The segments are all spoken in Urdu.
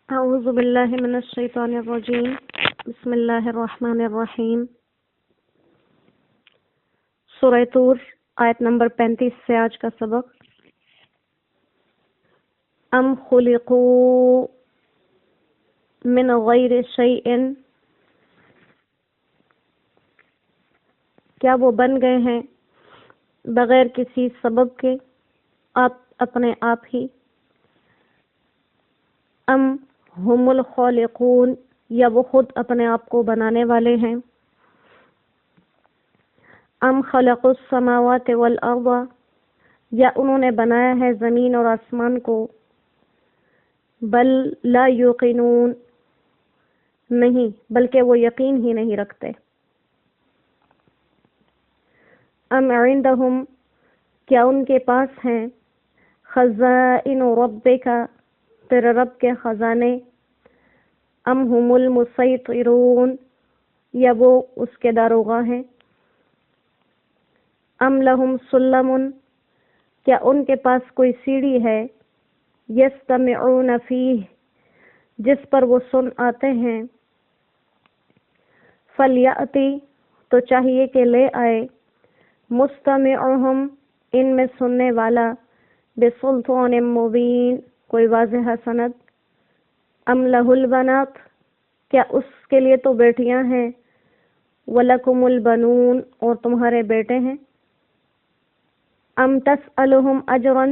اعوذ باللہ من الشیطان الرجیم بسم اللہ الرحمن الرحیم۔ سورہ طور آیت نمبر 35 سے آج کا سبق۔ ام خلقوا من غیر شیء، کیا وہ بن گئے ہیں بغیر کسی سبب کے اپنے آپ ہی؟ ام ہم الخالقون، یا وہ خود اپنے آپ کو بنانے والے ہیں؟ ام خلقوا السماوات والارض، یا انہوں نے بنایا ہے زمین اور آسمان کو؟ بل لا یوقنون، نہیں بلکہ وہ یقین ہی نہیں رکھتے۔ ام عندہم، کیا ان کے پاس ہیں خزائن ربک، تیرے رب کے خزانے؟ ام ہم المسیطرون، یا وہ اس کے داروغہ ہیں؟ ام لہم سلم، کیا ان کے پاس کوئی سیڑھی ہے؟ یستمعون فیہ، جس پر وہ سن آتے ہیں؟ فلیأتی، تو چاہیے کہ لے آئے مستمعہم، ان میں سننے والا، بسلطان مبین، کوئی واضح سند۔ ام لہ البنات، کیا اس کے لیے تو بیٹیاں ہیں؟ وَلَكُمُ الْبَنُونَ، اور تمہارے بیٹے ہیں۔ ام تسألہم اجرا،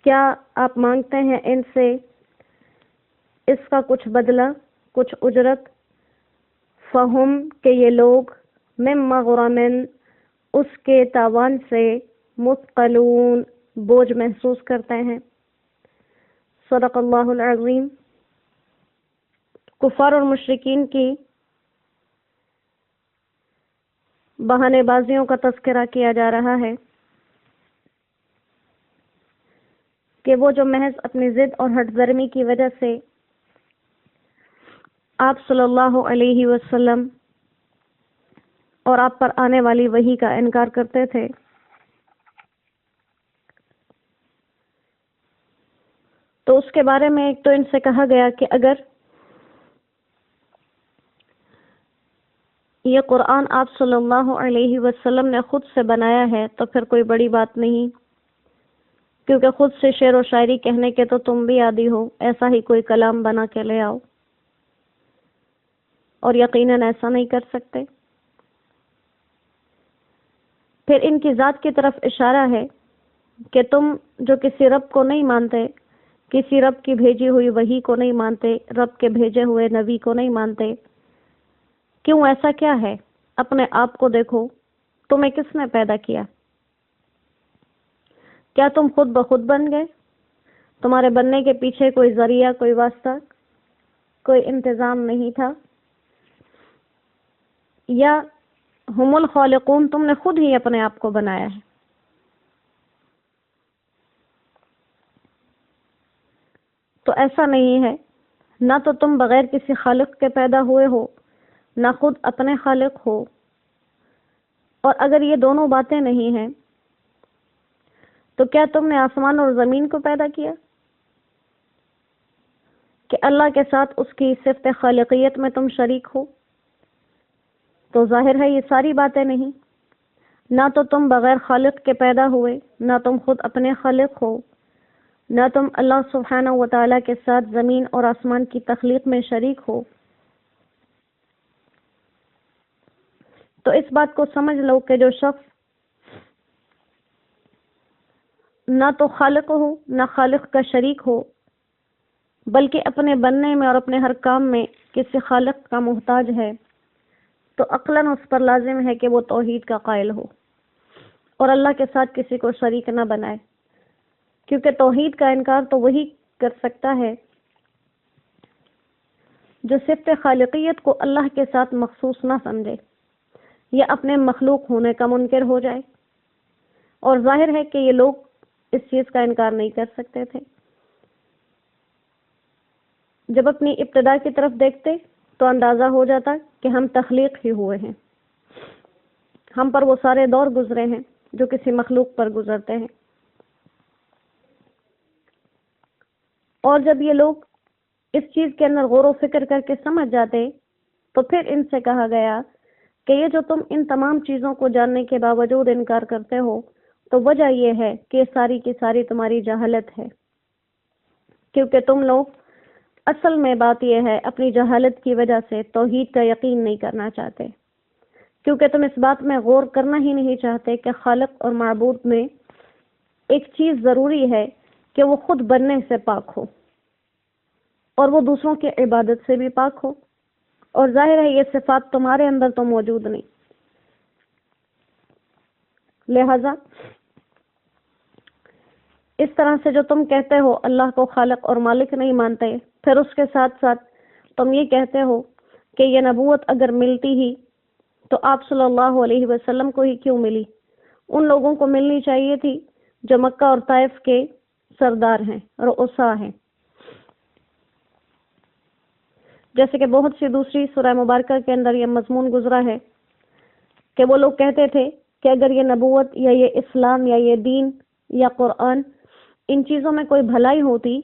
کیا آپ مانگتے ہیں ان سے اس کا کچھ بدلہ، کچھ اجرت؟ فہم، کہ یہ لوگ، من مغرم، اس کے تاوان سے، مثقلون، بوجھ محسوس کرتے ہیں۔ صدق اللہ العظیم۔ کفار اور مشرکین کی بہانے بازیوں کا تذکرہ کیا جا رہا ہے کہ وہ جو محض اپنی ضد اور ہٹ درمی کی وجہ سے آپ صلی اللہ علیہ وسلم اور آپ پر آنے والی وحی کا انکار کرتے تھے، تو اس کے بارے میں ایک تو ان سے کہا گیا کہ اگر یہ قرآن آپ صلی اللہ علیہ وسلم نے خود سے بنایا ہے تو پھر کوئی بڑی بات نہیں، کیونکہ خود سے شعر و شاعری کہنے کے تو تم بھی عادی ہو، ایسا ہی کوئی کلام بنا کے لے آؤ، اور یقیناً ایسا نہیں کر سکتے۔ پھر ان کی ذات کی طرف اشارہ ہے کہ تم جو کسی رب کو نہیں مانتے، کسی رب کی بھیجی ہوئی وحی کو نہیں مانتے، رب کے بھیجے ہوئے نبی کو نہیں مانتے، کیوں؟ ایسا کیا ہے؟ اپنے آپ کو دیکھو، تمہیں کس نے پیدا کیا؟ کیا تم خود بخود بن گئے؟ تمہارے بننے کے پیچھے کوئی ذریعہ، کوئی واسطہ، کوئی انتظام نہیں تھا؟ یا ہم الخالقون، تم نے خود ہی اپنے آپ کو بنایا ہے؟ تو ایسا نہیں ہے، نہ تو تم بغیر کسی خالق کے پیدا ہوئے ہو، نہ خود اپنے خالق ہو۔ اور اگر یہ دونوں باتیں نہیں ہیں تو کیا تم نے آسمان اور زمین کو پیدا کیا کہ اللہ کے ساتھ اس کی صفت خالقیت میں تم شریک ہو؟ تو ظاہر ہے یہ ساری باتیں نہیں، نہ تو تم بغیر خالق کے پیدا ہوئے، نہ تم خود اپنے خالق ہو، نہ تم اللہ سبحانہ و تعالیٰ کے ساتھ زمین اور آسمان کی تخلیق میں شریک ہو۔ تو اس بات کو سمجھ لو کہ جو شخص نہ تو خالق ہو، نہ خالق کا شریک ہو، بلکہ اپنے بننے میں اور اپنے ہر کام میں کسی خالق کا محتاج ہے، تو عقلاً اس پر لازم ہے کہ وہ توحید کا قائل ہو اور اللہ کے ساتھ کسی کو شریک نہ بنائے، کیونکہ توحید کا انکار تو وہی کر سکتا ہے جو صفت خالقیت کو اللہ کے ساتھ مخصوص نہ سمجھے یا اپنے مخلوق ہونے کا منکر ہو جائے، اور ظاہر ہے کہ یہ لوگ اس چیز کا انکار نہیں کر سکتے تھے۔ جب اپنی ابتدا کی طرف دیکھتے تو اندازہ ہو جاتا کہ ہم تخلیق ہی ہوئے ہیں، ہم پر وہ سارے دور گزرے ہیں جو کسی مخلوق پر گزرتے ہیں۔ اور جب یہ لوگ اس چیز کے اندر غور و فکر کر کے سمجھ جاتے تو پھر ان سے کہا گیا کہ یہ جو تم ان تمام چیزوں کو جاننے کے باوجود انکار کرتے ہو تو وجہ یہ ہے کہ ساری کی ساری تمہاری جہالت ہے، کیونکہ تم لوگ اصل میں بات یہ ہے اپنی جہالت کی وجہ سے توحید کا یقین نہیں کرنا چاہتے، کیونکہ تم اس بات میں غور کرنا ہی نہیں چاہتے کہ خالق اور معبود میں ایک چیز ضروری ہے کہ وہ خود بننے سے پاک ہو اور وہ دوسروں کی عبادت سے بھی پاک ہو، اور ظاہر ہے یہ صفات تمہارے اندر تو موجود نہیں، لہذا اس طرح سے جو تم کہتے ہو اللہ کو خالق اور مالک نہیں مانتے، پھر اس کے ساتھ ساتھ تم یہ کہتے ہو کہ یہ نبوت اگر ملتی ہی تو آپ صلی اللہ علیہ وسلم کو ہی کیوں ملی، ان لوگوں کو ملنی چاہیے تھی جو مکہ اور طائف کے سردار ہیں، رؤسا ہیں، جیسے کہ بہت سی دوسری سورہ مبارکہ کے اندر یہ مضمون گزرا ہے کہ وہ لوگ کہتے تھے کہ اگر یہ نبوت یا یہ اسلام یا یہ دین یا قرآن ان چیزوں میں کوئی بھلائی ہوتی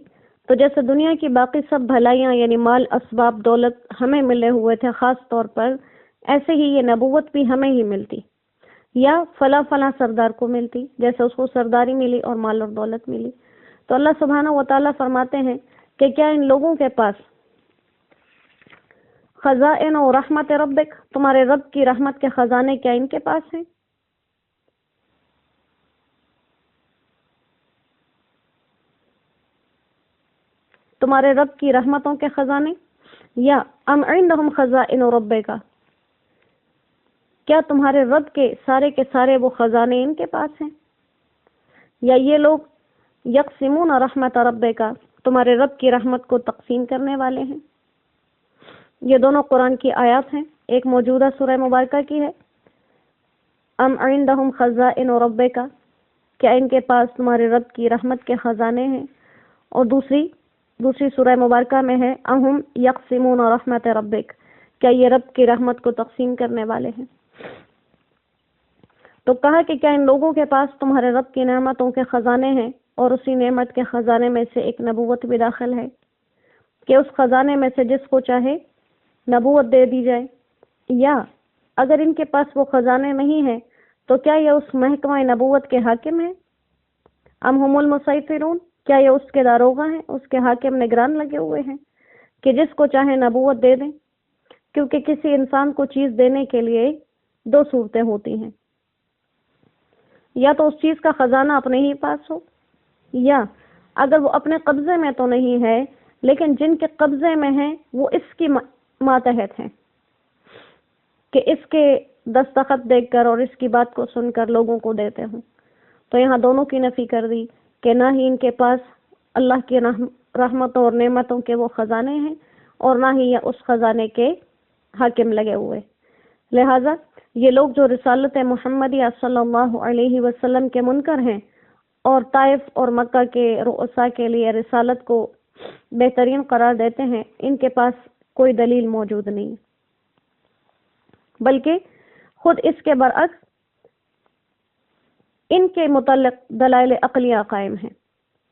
تو جیسے دنیا کی باقی سب بھلائیاں یعنی مال اسباب دولت ہمیں ملے ہوئے تھے خاص طور پر، ایسے ہی یہ نبوت بھی ہمیں ہی ملتی یا فلاں فلاں سردار کو ملتی جیسے اس کو سرداری ملی اور مال اور دولت ملی۔ تو اللہ سبحانہ و تعالیٰ فرماتے ہیں کہ کیا ان لوگوں کے پاس خزائن و رحمت ربک، تمہارے رب کی رحمت کے خزانے کیا ان کے پاس ہیں؟ تمہارے رب کی رحمتوں کے خزانے، یا ام عندہم خزائن ربک، کیا تمہارے رب کے سارے وہ خزانے ان کے پاس ہیں؟ یا یہ لوگ یقسمون رحمت ربک، تمہارے رب کی رحمت کو تقسیم کرنے والے ہیں؟ یہ دونوں قرآن کی آیات ہیں، ایک موجودہ سورہ مبارکہ کی ہے ام عندہم خزائن ربک، کیا ان کے پاس تمہارے رب کی رحمت کے خزانے ہیں، اور دوسری سورہ مبارکہ میں ہے اہم یقسمون رحمت ربک، کیا یہ رب کی رحمت کو تقسیم کرنے والے ہیں؟ تو کہا کہ کیا ان لوگوں کے پاس تمہارے رب کی نعمتوں کے خزانے ہیں، اور اسی نعمت کے خزانے میں سے ایک نبوت بھی داخل ہے کہ اس خزانے میں سے جس کو چاہے نبوت دے دی جائے، یا اگر ان کے پاس وہ خزانے نہیں ہیں تو کیا یہ اس محکمہ نبوت کے حاکم ہیں؟ ام ہم المسیطرون، کیا یہ اس کے داروغہ ہیں، اس کے حاکم نگران لگے ہوئے ہیں کہ جس کو چاہے نبوت دے دیں؟ کیونکہ کسی انسان کو چیز دینے کے لیے دو صورتیں ہوتی ہیں، یا تو اس چیز کا خزانہ اپنے ہی پاس ہو، یا اگر وہ اپنے قبضے میں تو نہیں ہے لیکن جن کے قبضے میں ہیں وہ اس کی ماتحت ہیں کہ اس کے دستخط دیکھ کر اور اس کی بات کو سن کر لوگوں کو دیتے ہوں۔ تو یہاں دونوں کی نفی کر دی کہ نہ ہی ان کے پاس اللہ کی رحمتوں اور نعمتوں کے وہ خزانے ہیں اور نہ ہی یہ اس خزانے کے حاکم لگے ہوئے، لہٰذا یہ لوگ جو رسالت محمدیہ صلی اللہ علیہ وسلم کے منکر ہیں اور طائف اور مکہ کے رؤسا کے لیے رسالت کو بہترین قرار دیتے ہیں، ان کے پاس کوئی دلیل موجود نہیں، بلکہ خود اس کے برعکس ان کے متعلق دلائل عقلیہ قائم ہیں۔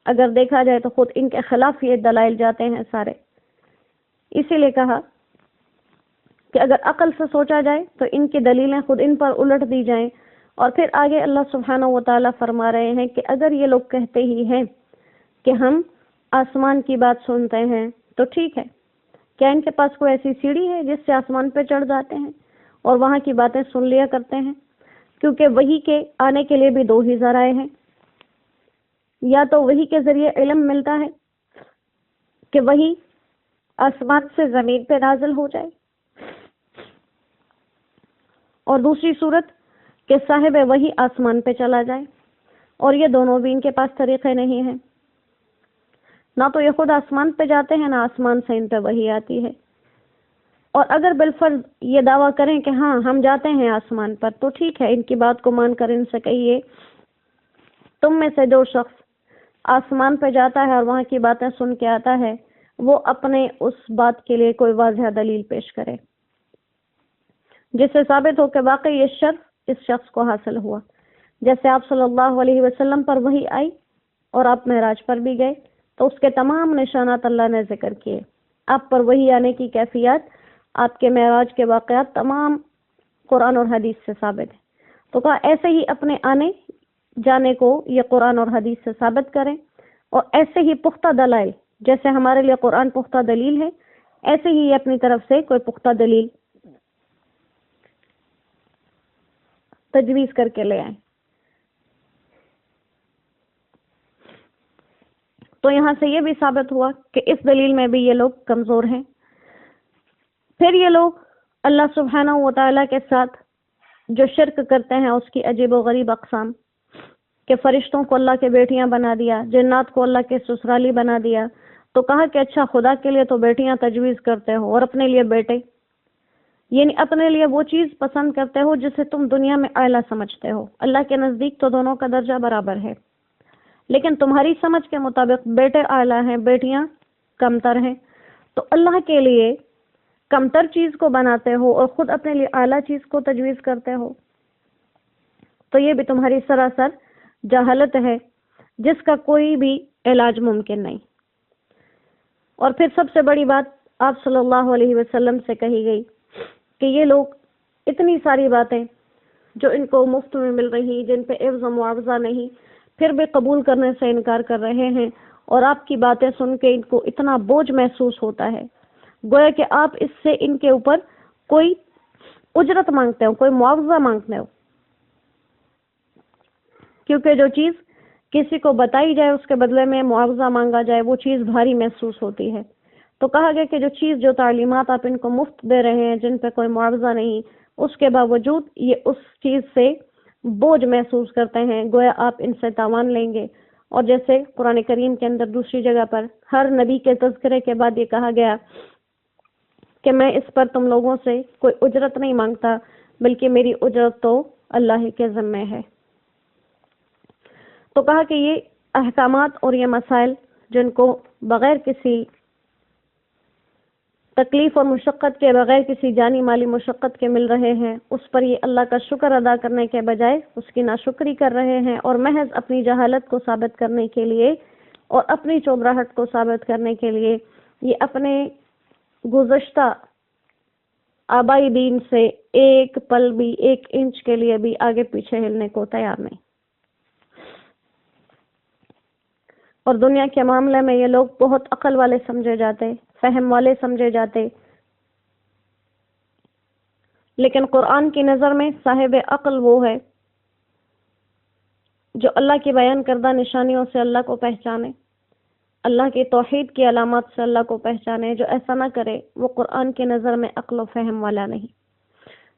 اگر دیکھا جائے تو خود ان کے خلاف یہ دلائل جاتے ہیں سارے، اسی لیے کہا کہ اگر عقل سے سوچا جائے تو ان کی دلیلیں خود ان پر الٹ دی جائیں، اور پھر آگے اللہ سبحانہ و تعالیٰ فرما رہے ہیں کہ اگر یہ لوگ کہتے ہی ہیں کہ ہم آسمان کی بات سنتے ہیں تو ٹھیک ہے، کیا ان کے پاس کوئی ایسی سیڑھی ہے جس سے آسمان پہ چڑھ جاتے ہیں اور وہاں کی باتیں سن لیا کرتے ہیں؟ کیونکہ وحی کے آنے کے لیے بھی دو ہی ذرائع ہیں، یا تو وحی کے ذریعے علم ملتا ہے کہ وحی آسمان سے زمین پہ نازل ہو جائے، اور دوسری صورت کہ صاحب وحی آسمان پہ چلا جائے، اور یہ دونوں بھی ان کے پاس طریقے نہیں ہیں، نہ تو یہ خود آسمان پہ جاتے ہیں نہ آسمان سے ان پہ وحی آتی ہے، اور اگر بالفرض یہ دعویٰ کریں کہ ہاں ہم جاتے ہیں آسمان پر تو ٹھیک ہے، ان کی بات کو مان کر ان سے کہیے تم میں سے جو شخص آسمان پہ جاتا ہے اور وہاں کی باتیں سن کے آتا ہے وہ اپنے اس بات کے لیے کوئی واضح دلیل پیش کرے جس سے ثابت ہو کہ واقعی یہ شرف اس شخص کو حاصل ہوا، جیسے آپ صلی اللہ علیہ وسلم پر وحی آئی اور آپ معراج پر بھی گئے تو اس کے تمام نشانات اللہ نے ذکر کیے آپ پر وحی آنے کی کیفیت، آپ کے معراج کے واقعات تمام قرآن اور حدیث سے ثابت ہیں۔ تو کہا ایسے ہی اپنے آنے جانے کو یہ قرآن اور حدیث سے ثابت کریں، اور ایسے ہی پختہ دلائل، جیسے ہمارے لیے قرآن پختہ دلیل ہے، ایسے ہی اپنی طرف سے کوئی پختہ دلیل تجویز کر کے لے آئیں۔ تو یہاں سے یہ بھی ثابت ہوا کہ اس دلیل میں بھی یہ لوگ کمزور ہیں۔ پھر یہ لوگ اللہ سبحانہ و تعالیٰ کے ساتھ جو شرک کرتے ہیں اس کی عجیب و غریب اقسام، کہ فرشتوں کو اللہ کے بیٹیاں بنا دیا، جنات کو اللہ کے سسرالی بنا دیا، تو کہا کہ اچھا خدا کے لیے تو بیٹیاں تجویز کرتے ہو اور اپنے لیے بیٹے، یعنی اپنے لیے وہ چیز پسند کرتے ہو جسے تم دنیا میں اعلیٰ سمجھتے ہو۔ اللہ کے نزدیک تو دونوں کا درجہ برابر ہے، لیکن تمہاری سمجھ کے مطابق بیٹے اعلیٰ ہیں، بیٹیاں کمتر ہیں، تو اللہ کے لیے کمتر چیز کو بناتے ہو اور خود اپنے لیے اعلیٰ چیز کو تجویز کرتے ہو۔ تو یہ بھی تمہاری سراسر جہالت ہے جس کا کوئی بھی علاج ممکن نہیں۔ اور پھر سب سے بڑی بات آپ صلی اللہ علیہ وسلم سے کہی گئی کہ یہ لوگ اتنی ساری باتیں جو ان کو مفت میں مل رہی، جن پہ عوض و معاوضہ نہیں، پھر بھی قبول کرنے سے انکار کر رہے ہیں، اور آپ کی باتیں سن کے ان کو اتنا بوجھ محسوس ہوتا ہے، گویا کہ آپ اس سے ان کے اوپر کوئی اجرت مانگتے ہو، کوئی معاوضہ مانگتے ہو، کیونکہ جو چیز کسی کو بتائی جائے اس کے بدلے میں معاوضہ مانگا جائے وہ چیز بھاری محسوس ہوتی ہے۔ تو کہا گیا کہ جو چیز، جو تعلیمات آپ ان کو مفت دے رہے ہیں، جن پہ کوئی معاوضہ نہیں، اس کے باوجود یہ اس چیز سے بوجھ محسوس کرتے ہیں، گویا آپ ان سے تاوان لیں گے۔ اور جیسے قرآن کریم کے اندر دوسری جگہ پر ہر نبی کے تذکرے کے بعد یہ کہا گیا کہ میں اس پر تم لوگوں سے کوئی اجرت نہیں مانگتا، بلکہ میری اجرت تو اللہ کے ذمے ہے۔ تو کہا کہ یہ احکامات اور یہ مسائل جن کو بغیر کسی تکلیف اور مشقت کے، بغیر کسی جانی مالی مشقت کے مل رہے ہیں، اس پر یہ اللہ کا شکر ادا کرنے کے بجائے اس کی ناشکری کر رہے ہیں، اور محض اپنی جہالت کو ثابت کرنے کے لیے اور اپنی چودراہٹ کو ثابت کرنے کے لیے یہ اپنے گزشتہ آبائی دین سے ایک پل بھی، ایک انچ کے لیے بھی آگے پیچھے ہلنے کو تیار نہیں۔ اور دنیا کے معاملے میں یہ لوگ بہت عقل والے سمجھے جاتے، فہم والے سمجھے جاتے، لیکن قرآن کی نظر میں صاحب عقل وہ ہے جو اللہ کی بیان کردہ نشانیوں سے اللہ کو پہچانے، اللہ کی توحید کی علامات سے اللہ کو پہچانے۔ جو ایسا نہ کرے وہ قرآن کی نظر میں عقل و فہم والا نہیں۔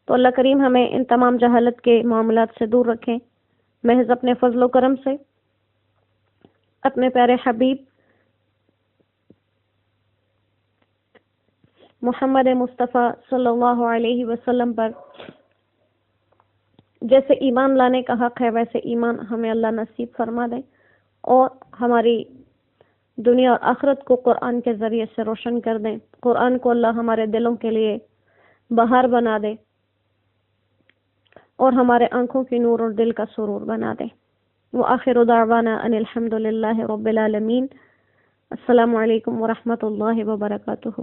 تو اللہ کریم ہمیں ان تمام جہالت کے معاملات سے دور رکھیں، محض اپنے فضل و کرم سے اپنے پیارے حبیب محمد مصطفیٰ صلی اللہ علیہ وسلم پر جیسے ایمان لانے کا حق ہے ویسے ایمان ہمیں اللہ نصیب فرما دے، اور ہماری دنیا اور آخرت کو قرآن کے ذریعے سے روشن کر دیں۔ قرآن کو اللہ ہمارے دلوں کے لیے بہار بنا دے اور ہمارے آنکھوں کی نور اور دل کا سرور بنا دے۔ وآخر دعوانا ان الحمد للہ رب العالمین۔ السلام علیکم ورحمۃ اللہ وبرکاتہ۔